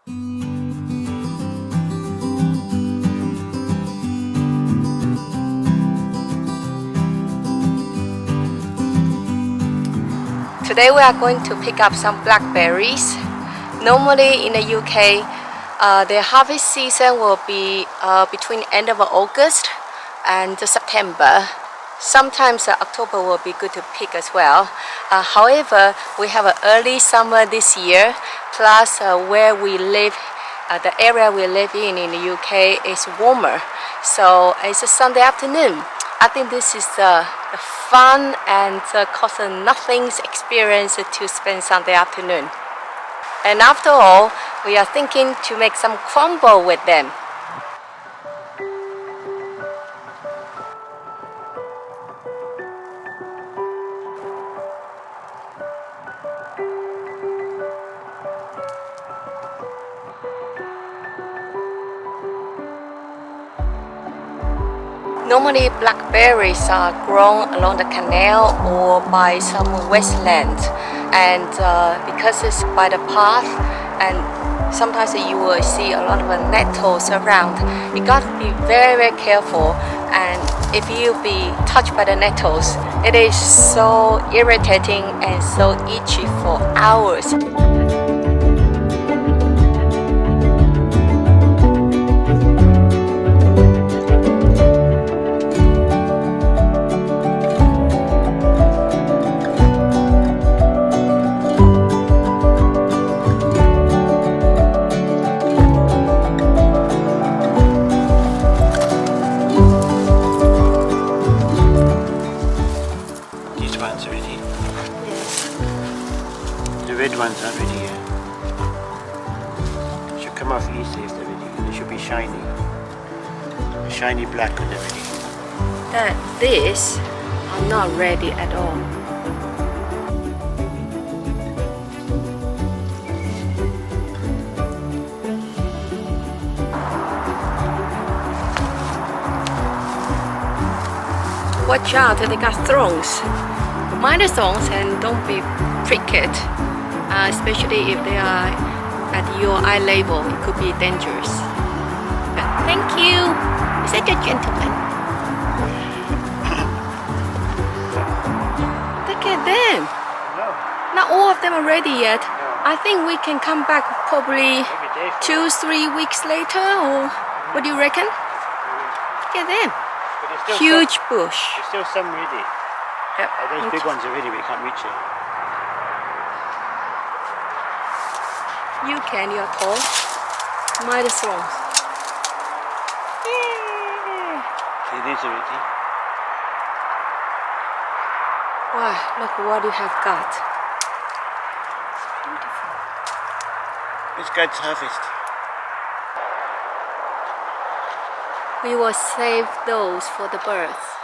Today we are going to pick up some blackberries. Normally in the UK, the harvest season will be between end of August and September. Sometimes October will be good to pick as well. However, we have an early summer this year, plus where we live, the area we live in the UK is warmer. So it's a Sunday afternoon. I think this is a fun and cost nothing experience to spend Sunday afternoon. And after all, we are thinking to make some crumble with them. Normally, blackberries are grown along the canal or by some wasteland, and because it's by the path, and sometimes you will see a lot of nettles around. You got to be very, very careful. And if you be touched by the nettles, it is so irritating and so itchy for hours. Ones aren't ready yet. Should come off easily if they're ready. They should be shiny. Shiny black when they're ready. These are not ready at all. Watch out, they got thorns. Mind the thorns and don't be pricked. Especially if they are at your eye level, it could be dangerous. Thank you. Is that a gentleman? Look at them. No. Not all of them are ready yet. No. I think we can come back probably 2-3 weeks later, or what do you reckon? Look at them. Huge bush. There's still some ready. Yep. Those big ones are ready, but you can't reach it. You can, you're tall. Mind the thorns. Yeah. See, these are ready. Wow, look what you have got. It's beautiful. It's good to harvest. We will save those for the birds.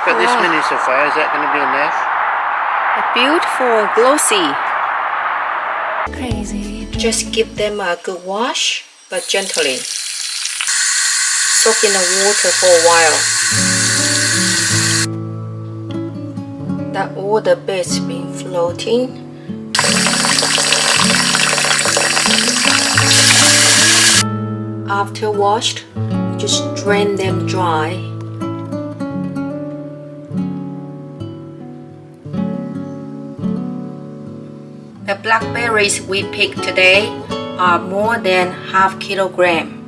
Got this many so far, is that going to be enough? Beautiful, glossy. Crazy. Just give them a good wash, but gently. Soak in the water for a while. That all the bits been floating. After washed, just drain them dry. The blackberries we picked today are more than half kilogram.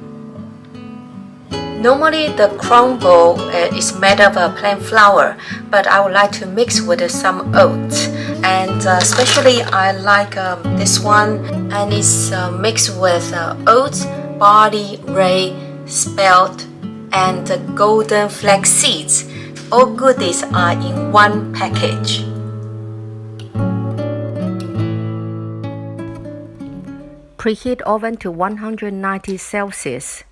Normally the crumble is made of a plain flour, but I would like to mix with some oats, and especially I like this one, and it's mixed with oats, barley, rye, spelt, and golden flax seeds. All goodies are in one package. Preheat oven to 190 Celsius.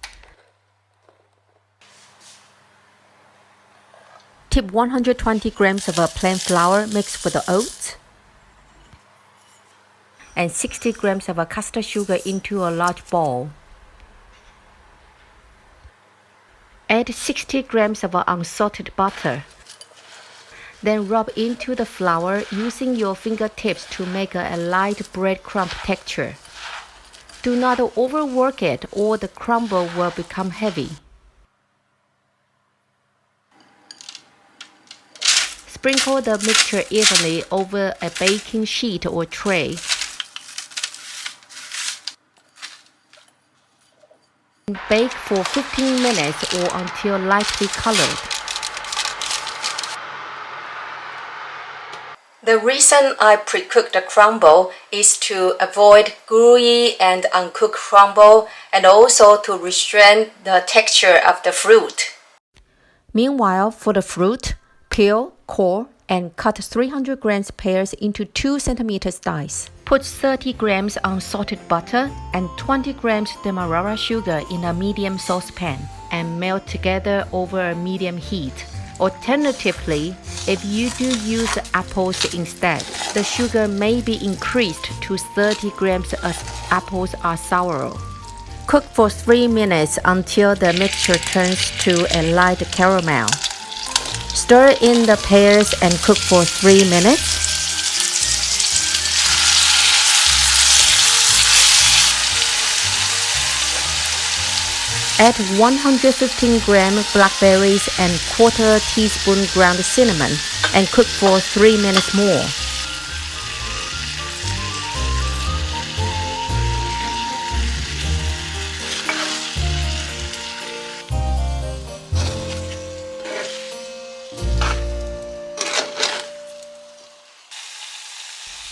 Tip 120 grams of plain flour mixed with the oats and 60 grams of custard sugar into a large bowl. Add 60 grams of unsalted butter. Then rub into the flour using your fingertips to make a light breadcrumb texture. Do not overwork it or the crumble will become heavy. Sprinkle the mixture evenly over a baking sheet or tray. Bake for 15 minutes or until lightly colored. The reason I pre-cook the crumble is to avoid gooey and uncooked crumble and also to restrain the texture of the fruit. Meanwhile, for the fruit, peel, core, and cut 300 grams pears into 2 cm dice. Put 30 grams unsalted butter and 20 grams Demerara sugar in a medium saucepan and melt together over a medium heat. Alternatively, if you do use apples instead, the sugar may be increased to 30 grams as apples are sourer. Cook for 3 minutes until the mixture turns to a light caramel. Stir in the pears and cook for 3 minutes. Add 115 gram blackberries and quarter teaspoon ground cinnamon and cook for 3 minutes more.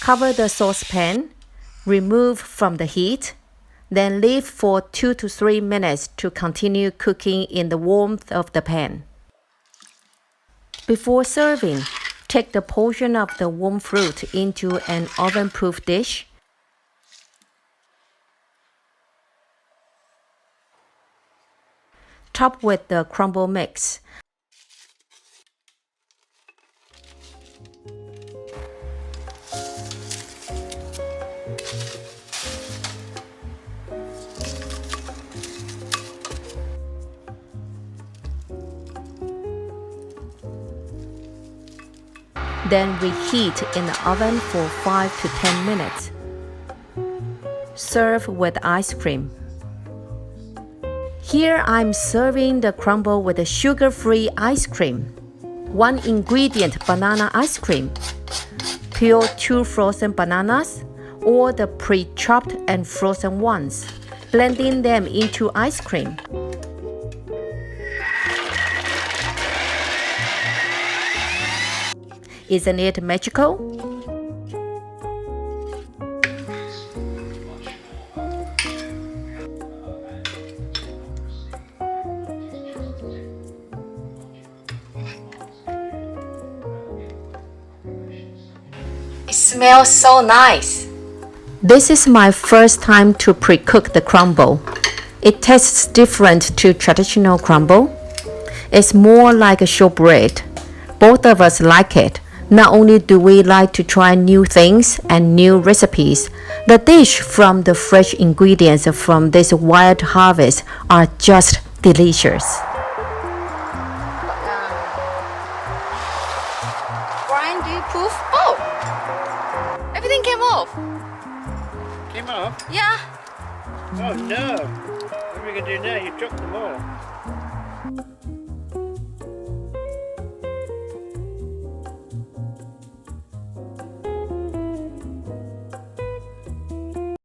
Cover the saucepan, remove from the heat, then leave for 2 to 3 minutes to continue cooking in the warmth of the pan. Before serving, take the portion of the warm fruit into an oven-proof dish. Top with the crumble mix. Then reheat in the oven for 5 to 10 minutes. Serve with ice cream. Here I'm serving the crumble with a sugar-free ice cream. 1 ingredient banana ice cream. Peel 2 frozen bananas or the pre-chopped and frozen ones, blending them into ice cream. Isn't it magical? It smells so nice. This is my first time to pre-cook the crumble. It tastes different to traditional crumble. It's more like a shortbread. Both of us like it. Not only do we like to try new things and new recipes, the dish from the fresh ingredients from this wild harvest are just delicious. Brian, do you proof? Oh! Everything came off. Came off? Yeah. Oh no! What are we going to do now? You dropped them all.